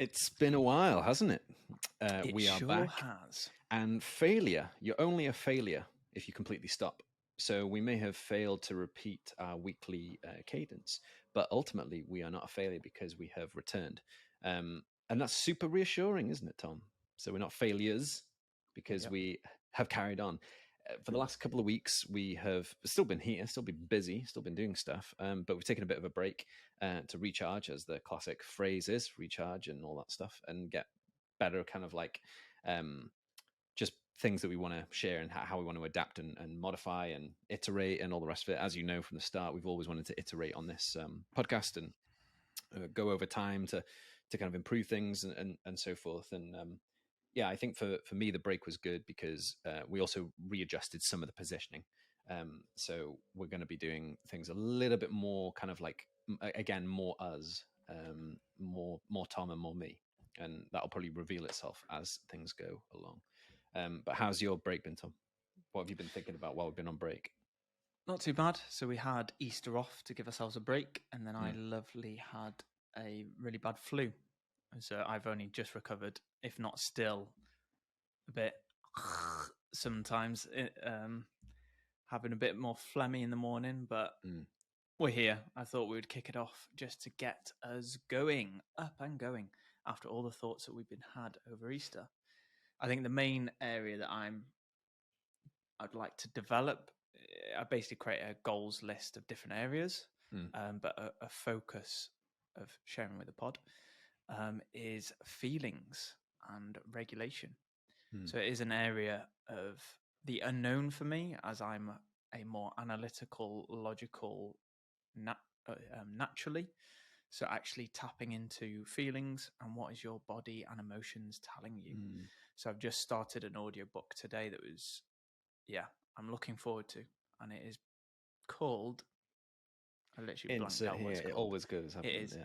It's been a while, hasn't it? It We are sure back. has. And failure, you're only a failure if you completely stop. So we may have failed to repeat our weekly cadence, but ultimately we are not a failure because we have returned. And that's super reassuring, isn't it, Tom? So we're not failures because Yep. we have carried on. For the last couple of weeks, we have still been here, still been busy, still been doing stuff, but we've taken a bit of a break to recharge, as the classic phrase is, recharge and all that stuff, and get better kind of like just things that we want to share and how we want to adapt and modify and iterate and all the rest of it. As you know from the start, we've always wanted to iterate on this podcast and go over time to kind of improve things and so forth. And yeah, I think for me, the break was good because we also readjusted some of the positioning. So we're going to be doing things a little bit more kind of like, again, more us, more Tom and more me. And that'll probably reveal itself as things go along. But how's your break been, Tom? What have you been thinking about while we've been on break? Not too bad. So we had Easter off to give ourselves a break, and then I lovely had a really bad flu. So I've only just recovered, if not still a bit sometimes having a bit more phlegmy in the morning, but we're here. I thought we would kick it off just to get us going, up and going, after all the thoughts that we've been had over Easter. I think the main area that I'd like to develop, I basically create a goals list of different areas, but a focus of sharing with the pod is feelings and regulation. So it is an area of the unknown for me, as I'm a more analytical, logical, naturally. So actually tapping into feelings and what is your body and emotions telling you. So I've just started an audiobook today that was, I'm looking forward to, and it is called, I literally blanked out what it's called. It always goes. It is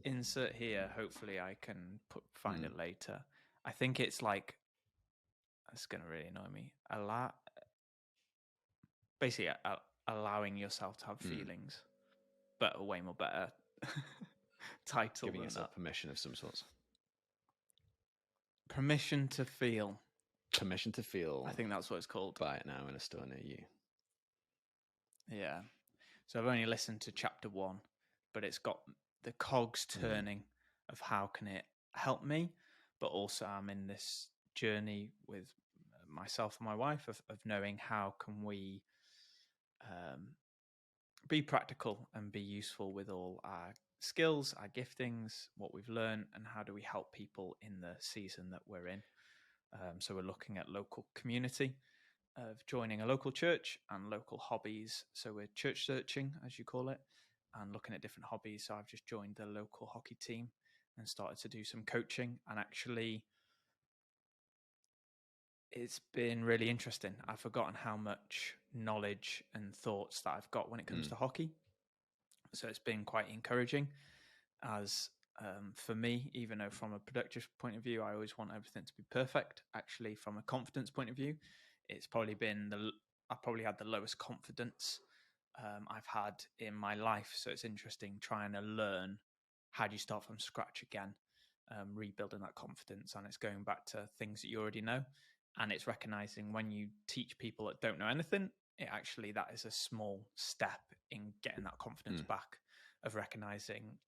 insert here. Hopefully I can find it later. I think it's like, it's going to really annoy me. Basically allowing yourself to have feelings, but a way more better title. Giving than yourself that. permission of some sort. Permission to feel. Permission to feel. I think that's what it's called. Buy it now in a store near you. Yeah. So I've only listened to chapter 1, but it's got the cogs turning of how can it help me, but also I'm in this journey with myself and my wife of knowing how can we be practical and be useful with all our skills, our giftings, what we've learned, and how do we help people in the season that we're in. So we're looking at local community, of joining a local church and local hobbies. So we're church searching, as you call it, and looking at different hobbies. So I've just joined the local hockey team and started to do some coaching, and actually it's been really interesting. I've forgotten how much knowledge and thoughts that I've got when it comes to hockey. So it's been quite encouraging, as for me, even though from a productive point of view, I always want everything to be perfect. Actually, from a confidence point of view, it's probably been I've probably had the lowest confidence I've had in my life. So it's interesting trying to learn how do you start from scratch again, rebuilding that confidence. And it's going back to things that you already know. And it's recognizing when you teach people that don't know anything, that is a small step in getting that confidence back, of recognizing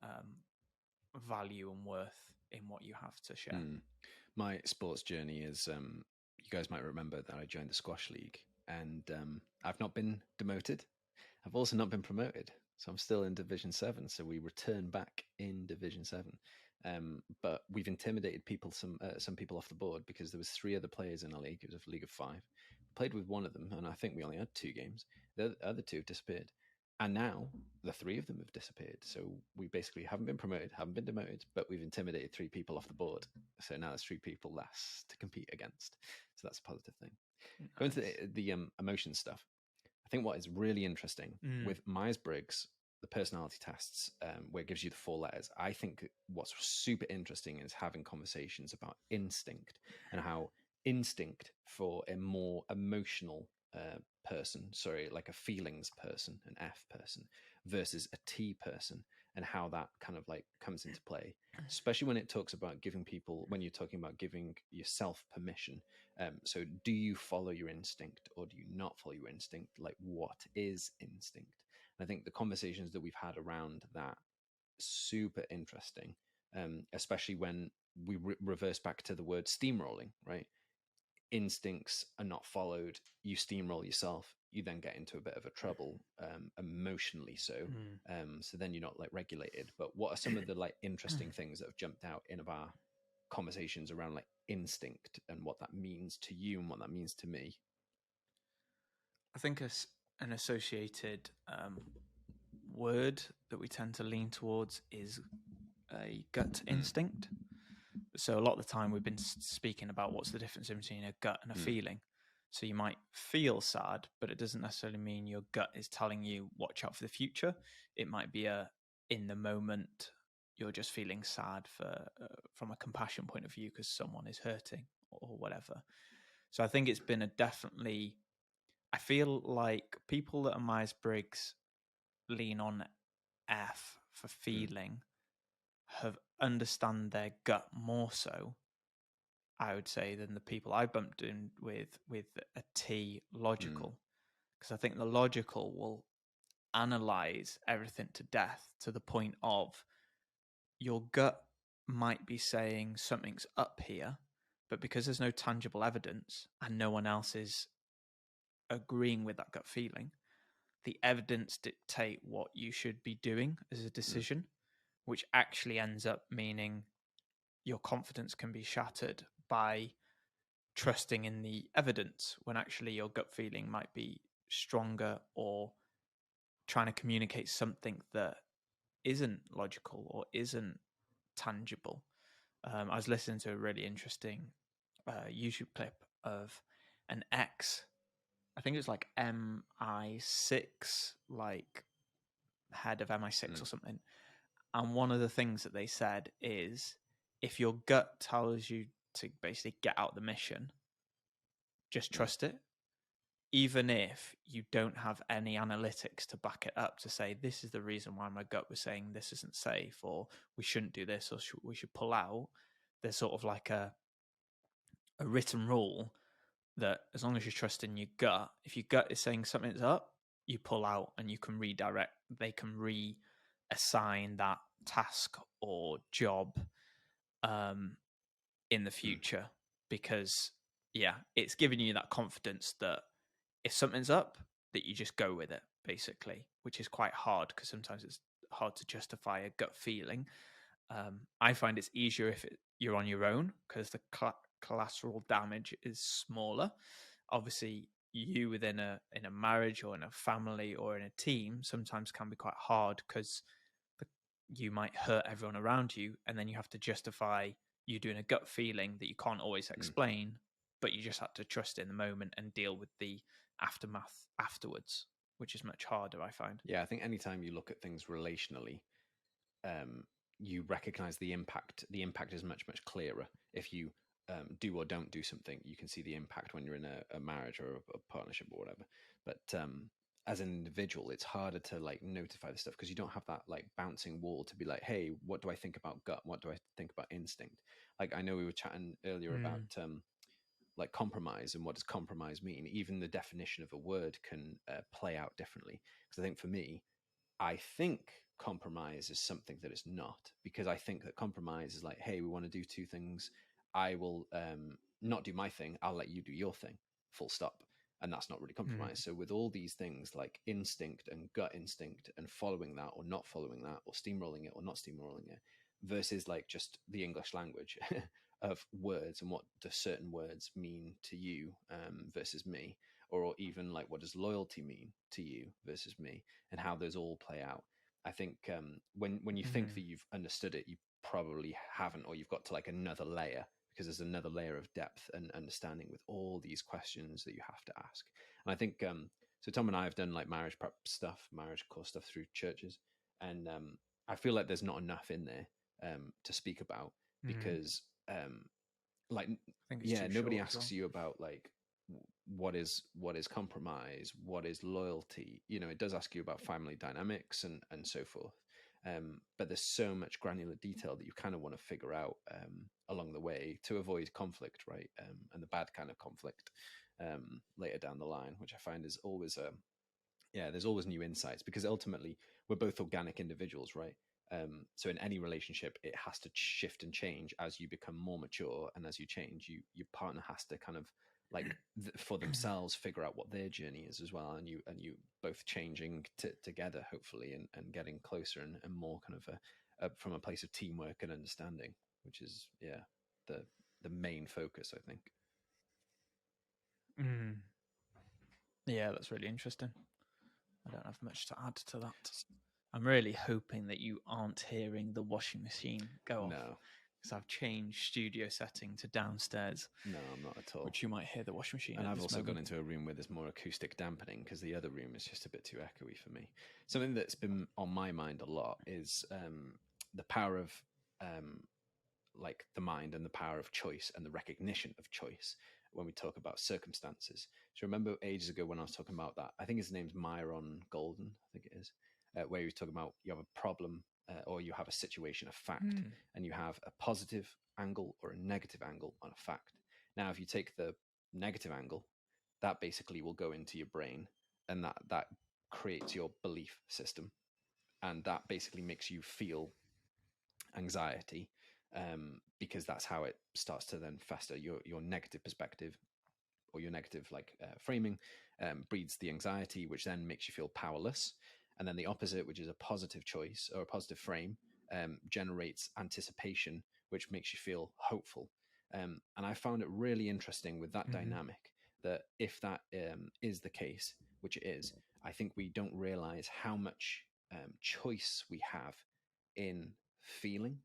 value and worth in what you have to share. My sports journey is, you guys might remember that I joined the squash league, and I've not been demoted. I've also not been promoted. So I'm still in Division 7. So we return back in Division 7. But we've intimidated some people off the board, because there was 3 other players in our league. It was a league of 5. Played with one of them, and I think we only had 2 games. The other 2 have disappeared. And now the 3 of them have disappeared. So we basically haven't been promoted, haven't been demoted, but we've intimidated 3 people off the board. So now there's 3 people less to compete against. So that's a positive thing. Nice. Going to the emotion stuff. I think what is really interesting with Myers-Briggs, the personality tests, where it gives you the 4 letters, I think what's super interesting is having conversations about instinct, and how instinct for a more emotional person, like a feelings person, an F person, versus a T person, and how that kind of like comes into play, especially when it talks about giving people, when you're talking about giving yourself permission. So do you follow your instinct or do you not follow your instinct? Like, what is instinct? And I think the conversations that we've had around that, super interesting, especially when we reverse back to the word steamrolling, right? Instincts are not followed, you steamroll yourself, you then get into a bit of a trouble, emotionally so. So then you're not like regulated. But what are some of the like interesting things that have jumped out in of our conversations around like instinct and what that means to you and what that means to me? I think an associated word that we tend to lean towards is a gut instinct. So a lot of the time we've been speaking about what's the difference between a gut and a feeling. So you might feel sad, but it doesn't necessarily mean your gut is telling you watch out for the future. It might be in the moment you're just feeling sad from a compassion point of view because someone is hurting or whatever. So I think it's been I feel like people that are Myers-Briggs lean on F for feeling have understand their gut more so, I would say, than the people I bumped in with a T logical. Because I think the logical will analyze everything to death to the point of your gut might be saying something's up here, but because there's no tangible evidence and no one else is agreeing with that gut feeling, the evidence dictate what you should be doing as a decision, which actually ends up meaning your confidence can be shattered by trusting in the evidence when actually your gut feeling might be stronger or trying to communicate something that isn't logical or isn't tangible. I was listening to a really interesting YouTube clip of an ex, I think it was like MI6, like head of MI6 or something. And one of the things that they said is if your gut tells you to basically get out the mission, just trust it. Even if you don't have any analytics to back it up to say, this is the reason why my gut was saying this isn't safe, or we shouldn't do this, or we should pull out. There's sort of like a written rule that as long as you trust in your gut, if your gut is saying something's up, you pull out and you can redirect. They can reassign that task or job in the future because, yeah, it's giving you that confidence that if something's up, that you just go with it, basically, which is quite hard because sometimes it's hard to justify a gut feeling. I find it's easier if you're on your own because the collateral damage is smaller. Obviously, you within in a marriage or in a family or in a team sometimes can be quite hard because you might hurt everyone around you, and then you have to justify you doing a gut feeling that you can't always explain, but you just have to trust in the moment and deal with the aftermath afterwards, which is much harder, I find. Yeah, I think anytime you look at things relationally, you recognize the impact. The impact is much, much clearer. If you do or don't do something, you can see the impact when you're in a marriage or a partnership or whatever. But as an individual, it's harder to like notify the stuff because you don't have that like bouncing wall to be like, hey, what do I think about gut? What do I think about instinct? Like, I know we were chatting earlier about like compromise and what does compromise mean. Even the definition of a word can play out differently. Because I think for me, I think compromise is something that it's not, because I think that compromise is like, hey, we want to do two things. I will not do my thing. I'll let you do your thing. Full stop. And that's not really compromise. So with all these things like instinct and gut instinct and following that or not following that or steamrolling it or not steamrolling it versus like just the English language of words and what do certain words mean to you versus me, or even like what does loyalty mean to you versus me, and how those all play out. I think when you think that you've understood it, you probably haven't, or you've got to like another layer, because there's another layer of depth and understanding with all these questions that you have to ask. And I think so Tom and I have done like marriage prep stuff, marriage course stuff through churches, and I feel like there's not enough in there to speak about, because like, yeah, nobody asks you about like what is compromise, what is loyalty. You know, it does ask you about family dynamics and so forth, But there's so much granular detail that you kind of want to figure out along the way to avoid conflict, right? And the bad kind of conflict later down the line, which I find is always there's always new insights, because ultimately we're both organic individuals, right? So in any relationship, it has to shift and change as you become more mature, and as you change, your partner has to kind of like for themselves figure out what their journey is as well, and you both changing together, hopefully, and getting closer and more kind of from a place of teamwork and understanding, which is the main focus, I think. Yeah, that's really interesting. I don't have much to add to that. I'm really hoping that you aren't hearing the washing machine go off. No, because I've changed studio setting to downstairs. No, I'm not at all. Which you might hear the washing machine. And I've also gone into a room where there's more acoustic dampening, because the other room is just a bit too echoey for me. Something that's been on my mind a lot is the power of like the mind, and the power of choice, and the recognition of choice when we talk about circumstances. So remember ages ago when I was talking about that, I think his name's Myron Golden, I think it is, where he was talking about you have a problem or you have a situation, a fact, and you have a positive angle or a negative angle on a fact. Now, if you take the negative angle, that basically will go into your brain, and that creates your belief system, and that basically makes you feel anxiety, because that's how it starts to then fester. Your negative perspective or your negative framing breeds the anxiety, which then makes you feel powerless. And then the opposite, which is a positive choice or a positive frame, generates anticipation, which makes you feel hopeful. And I found it really interesting with that dynamic, that if that is the case, which it is, I think we don't realize how much choice we have in feeling.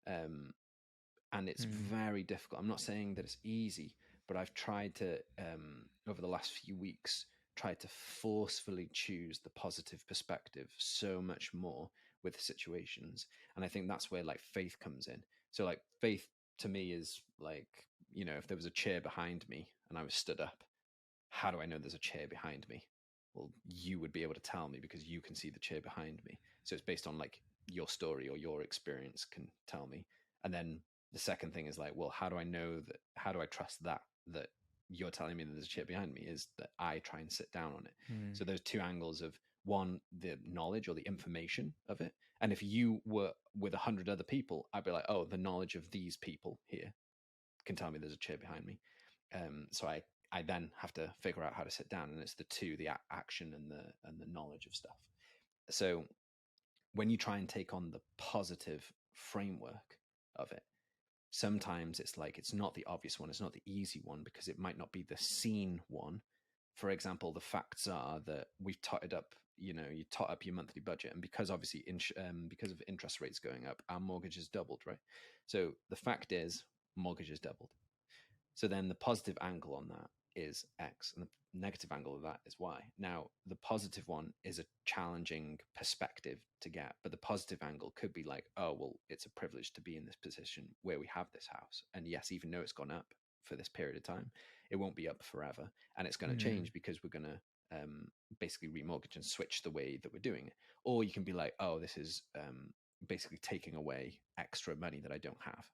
And it's very difficult. I'm not saying that it's easy, but I've tried to, over the last few weeks, tried to forcefully choose the positive perspective so much more with situations. And I think that's where like faith comes in. So like faith to me is like, you know, if there was a chair behind me and I was stood up, how do I know there's a chair behind me? Well, you would be able to tell me because you can see the chair behind me. So it's based on like your story or your experience can tell me. And then the second thing is like, well, how do I know that? How do I trust that you're telling me that there's a chair behind me is that I try and sit down on it. So there's two angles of one, the knowledge or the information of it. And if you were with 100 other people, I'd be like, oh, the knowledge of these people here can tell me there's a chair behind me. So I then have to figure out how to sit down, and it's the two, the action and the knowledge of stuff. So when you try and take on the positive framework of it, sometimes it's like it's not the obvious one, it's not the easy one, because it might not be the seen one. For example, the facts are that we've totted up, you know, you tot up your monthly budget, and because obviously because of interest rates going up, our mortgage has doubled, right? So the fact is mortgage has doubled. So then the positive angle on that is X, and the negative angle of that is Y. Now, the positive one is a challenging perspective to get, but the positive angle could be like, oh, well, it's a privilege to be in this position where we have this house. And yes, even though it's gone up for this period of time, it won't be up forever. And it's going to change because we're going to basically remortgage and switch the way that we're doing it. Or you can be like, oh, this is basically taking away extra money that I don't have.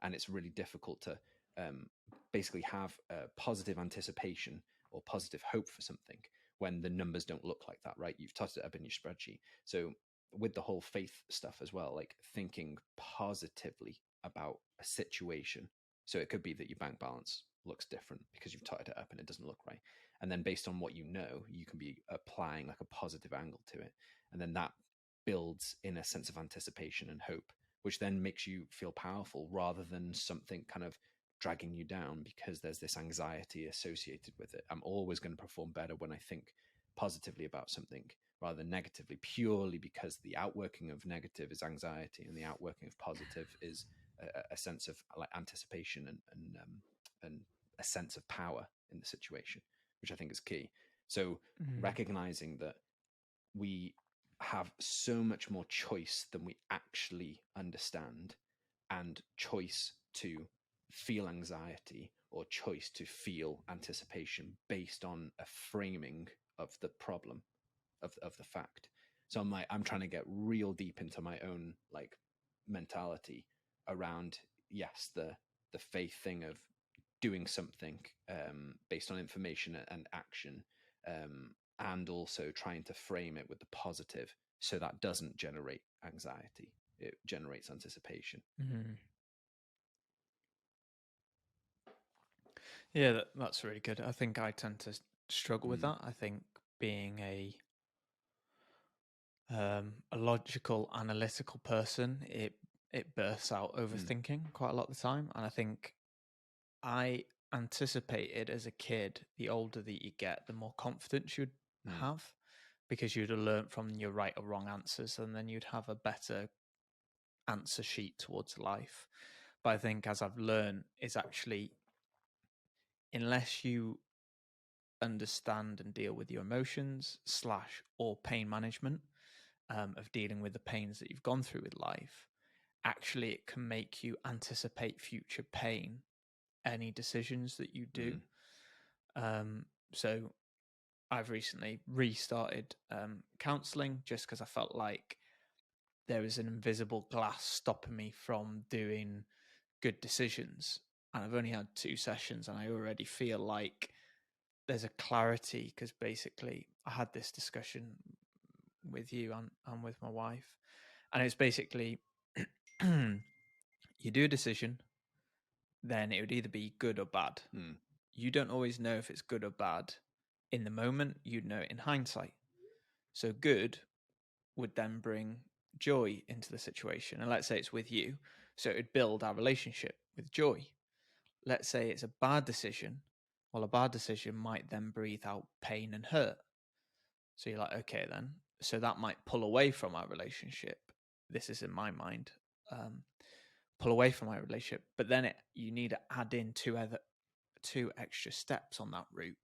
And it's really difficult to basically have a positive anticipation or positive hope for something when the numbers don't look like that, right? You've totted it up in your spreadsheet. So with the whole faith stuff as well, like thinking positively about a situation. So it could be that your bank balance looks different because you've totted it up and it doesn't look right. And then based on what you know, you can be applying like a positive angle to it. And then that builds in a sense of anticipation and hope, which then makes you feel powerful rather than something kind of dragging you down because there's this anxiety associated with it. I'm always going to perform better when I think positively about something rather than negatively, purely because the outworking of negative is anxiety and the outworking of positive is a sense of like anticipation and a sense of power in the situation, which I think is key. So recognizing that we have so much more choice than we actually understand, and choice to feel anxiety or choice to feel anticipation based on a framing of the problem of the fact. So I'm trying to get real deep into my own like mentality around, yes, the faith thing of doing something based on information and action, and also trying to frame it with the positive, so that doesn't generate anxiety. It generates anticipation. Mm-hmm. Yeah, that's really good. I think I tend to struggle with that. I think being a logical, analytical person, it bursts out overthinking quite a lot of the time. And I think I anticipated as a kid, the older that you get, the more confidence you'd have, because you'd have learned from your right or wrong answers, and then you'd have a better answer sheet towards life. But I think as I've learned, is actually, unless you understand and deal with your emotions / or pain management, of dealing with the pains that you've gone through with life, actually it can make you anticipate future pain, any decisions that you do. So I've recently restarted counseling, just because I felt like there was an invisible glass stopping me from doing good decisions. And I've only had 2 sessions, and I already feel like there's a clarity, because basically I had this discussion with you and with my wife, and it's basically you do a decision, then it would either be good or bad. You don't always know if it's good or bad in the moment. You'd know it in hindsight. So good would then bring joy into the situation, and let's say it's with you, so it would build our relationship with joy. Let's say it's a bad decision. Well, a bad decision might then breathe out pain and hurt. So you're like, okay, then. So that might pull away from our relationship. This is in my mind. Pull away from our relationship. But then you need to add in 2 extra steps on that route,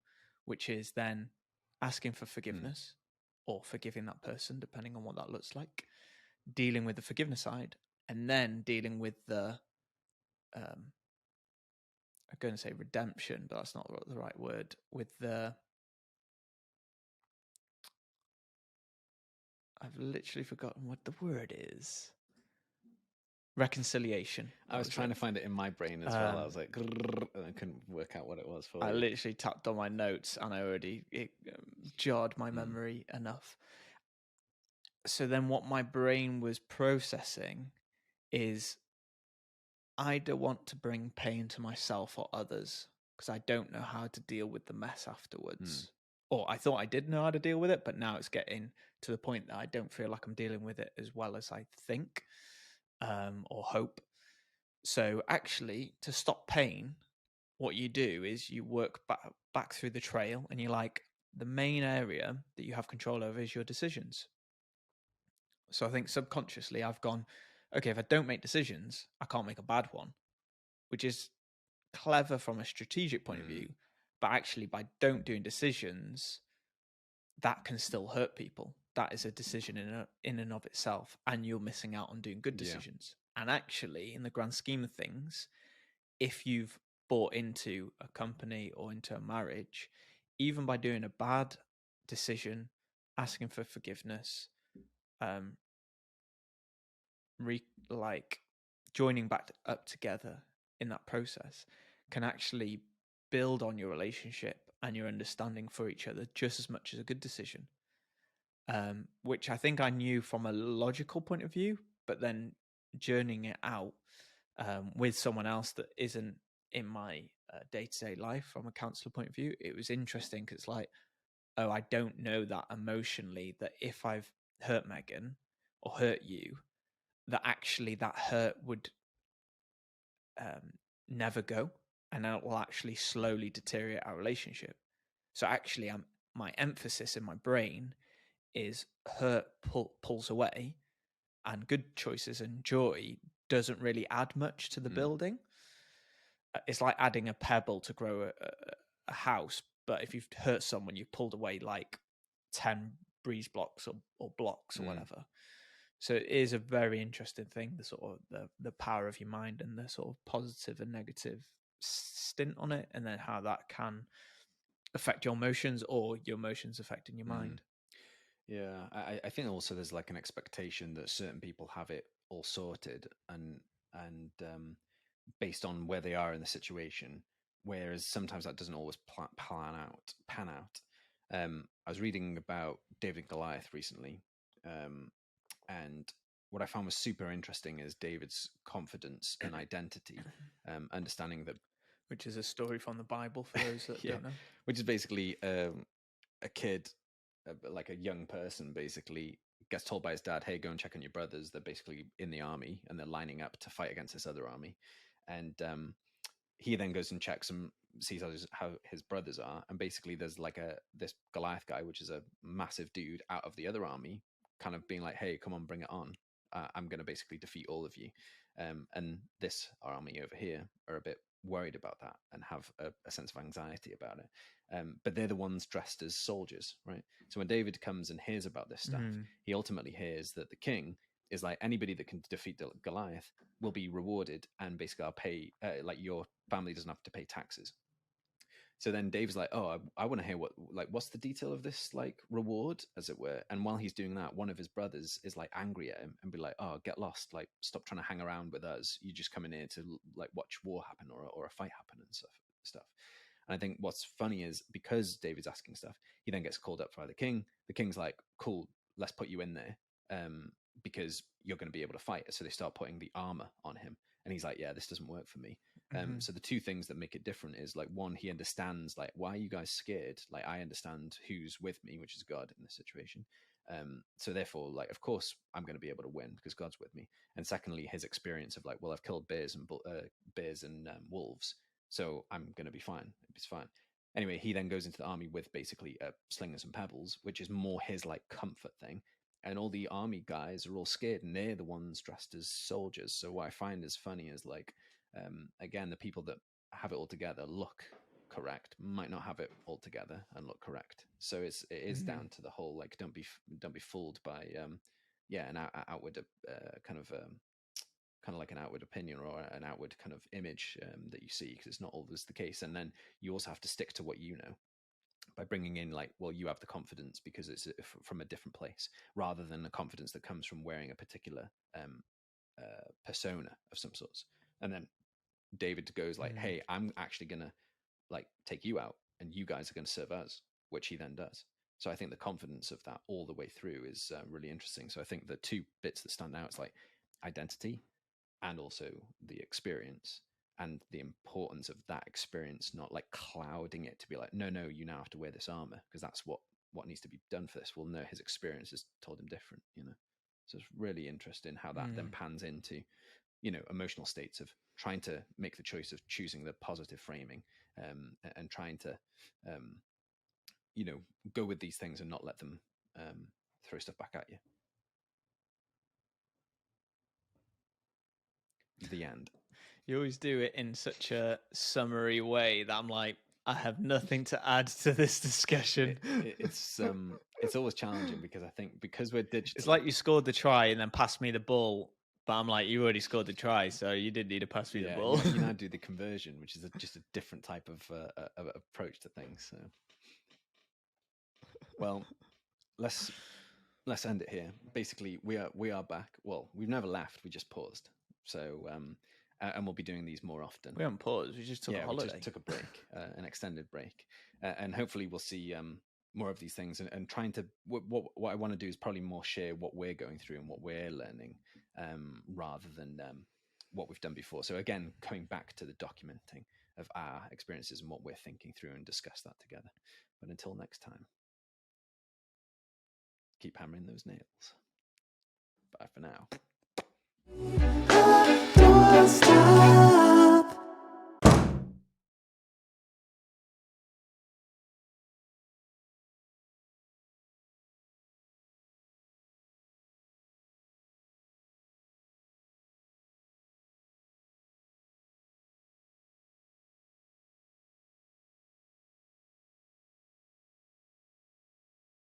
which is then asking for forgiveness or forgiving that person, depending on what that looks like, dealing with the forgiveness side, and then dealing with the I'm going to say redemption, but that's not the right word. With the, I've literally forgotten what the word is. Reconciliation. I was trying to find it in my brain as well. I was like, and I couldn't work out what it was for you. I literally tapped on my notes, and it jarred my memory enough. So then what my brain was processing is, I don't want to bring pain to myself or others, because I don't know how to deal with the mess afterwards. Or I thought I did know how to deal with it, but now it's getting to the point that I don't feel like I'm dealing with it as well as I think or hope. So actually, to stop pain, what you do is you work back through the trail, and you're like, the main area that you have control over is your decisions. So I think subconsciously I've gone, okay, if I don't make decisions, I can't make a bad one, which is clever from a strategic point of view. But actually, by don't doing decisions, that can still hurt people. That is a decision in and of itself, and you're missing out on doing good decisions. And actually, in the grand scheme of things, if you've bought into a company or into a marriage, even by doing a bad decision, asking for forgiveness, joining back up together in that process, can actually build on your relationship and your understanding for each other just as much as a good decision. Which I think I knew from a logical point of view, but then journeying it out with someone else that isn't in my day-to-day life from a counselor point of view, it was interesting, because it's like, oh, I don't know that emotionally, that if I've hurt Megan or hurt you, that actually that hurt would never go, and that will actually slowly deteriorate our relationship. So actually, my emphasis in my brain is hurt pulls away, and good choices and joy doesn't really add much to the building. It's like adding a pebble to grow a house, but if you've hurt someone, you've pulled away like 10 breeze blocks or blocks or whatever. So it is a very interesting thing, the sort of the power of your mind and the sort of positive and negative stint on it, and then how that can affect your emotions, or your emotions affecting your mind. Yeah, I think also there's like an expectation that certain people have it all sorted, and based on where they are in the situation, whereas sometimes that doesn't always pan out. I was reading about David and Goliath recently, and what I found was super interesting is David's confidence and identity, understanding that, which is a story from the Bible for those that don't know. which is basically a kid, like a young person, basically gets told by his dad, "Hey, go and check on your brothers. They're basically in the army and they're lining up to fight against this other army." And he then goes and checks and sees how his brothers are, and basically there's like this Goliath guy, which is a massive dude out of the other army, kind of being like, "Hey, come on, bring it on. I'm going to basically defeat all of you." And this army over here are a bit worried about that and have a sense of anxiety about it. But they're the ones dressed as soldiers, right? So when David comes and hears about this stuff, he ultimately hears that the king is like, anybody that can defeat Goliath will be rewarded, and basically I'll pay, like, your family doesn't have to pay taxes. So then Dave's like, "Oh, I want to hear what's the detail of this, like, reward, as it were." And while he's doing that, one of his brothers is like angry at him and be like, "Oh, get lost, like, stop trying to hang around with us. You just come in here to, like, watch war happen or a fight happen and stuff. And I think what's funny is, because David's asking stuff, he then gets called up by the king. The king's like, "Cool, let's put you in there, because you're going to be able to fight." So they start putting the armor on him, and he's like, "Yeah, this doesn't work for me." So the two things that make it different is, like, one, he understands, like, why are you guys scared? Like, I understand who's with me, which is God in this situation. So therefore, like, of course I'm going to be able to win because God's with me. And secondly, his experience of, like, well, I've killed bears and wolves, so I'm going to be fine. It's fine. Anyway, he then goes into the army with basically slingers and pebbles, which is more his, like, comfort thing. And all the army guys are all scared, and they're the ones dressed as soldiers. So what I find is funny is, like, again, the people that have it all together look correct might not have it all together and look correct. So it is down to the whole, like, don't be fooled by an outward kind of like an outward opinion or an outward kind of image that you see, because it's not always the case. And then you also have to stick to what you know, by bringing in, like, well, you have the confidence because it's from a different place, rather than the confidence that comes from wearing a particular persona of some sorts. And then David goes like, "Hey, I'm actually gonna, like, take you out, and you guys are going to serve us," which he then does. So I think the confidence of that all the way through is really interesting. So I think the two bits that stand out is, like, identity and also the experience, and the importance of that experience not, like, clouding it to be like, no, you now have to wear this armor because that's what needs to be done for this. Well, no, his experience has told him different, So it's really interesting how that then pans into, emotional states of trying to make the choice of choosing the positive framing, and trying to, go with these things and not let them throw stuff back at you. The end. You always do it in such a summary way that I'm like, I have nothing to add to this discussion. It's always challenging because I think because we're digital, it's like you scored the try and then passed me the ball, but I'm like, you already scored the try, so you didn't need to pass me the ball. You now do the conversion, which is just a different type of approach to things. So, well, let's end it here. Basically, we are back. Well, we've never left. We just paused. So, and we'll be doing these more often. We haven't paused. We just took a holiday. We just took a break, an extended break, and hopefully we'll see more of these things. And trying to what I want to do is probably more share what we're going through and what we're learning, rather than what we've done before. So again, going back to the documenting of our experiences and what we're thinking through, and discuss that together. But until next time, keep hammering those nails. Bye for now.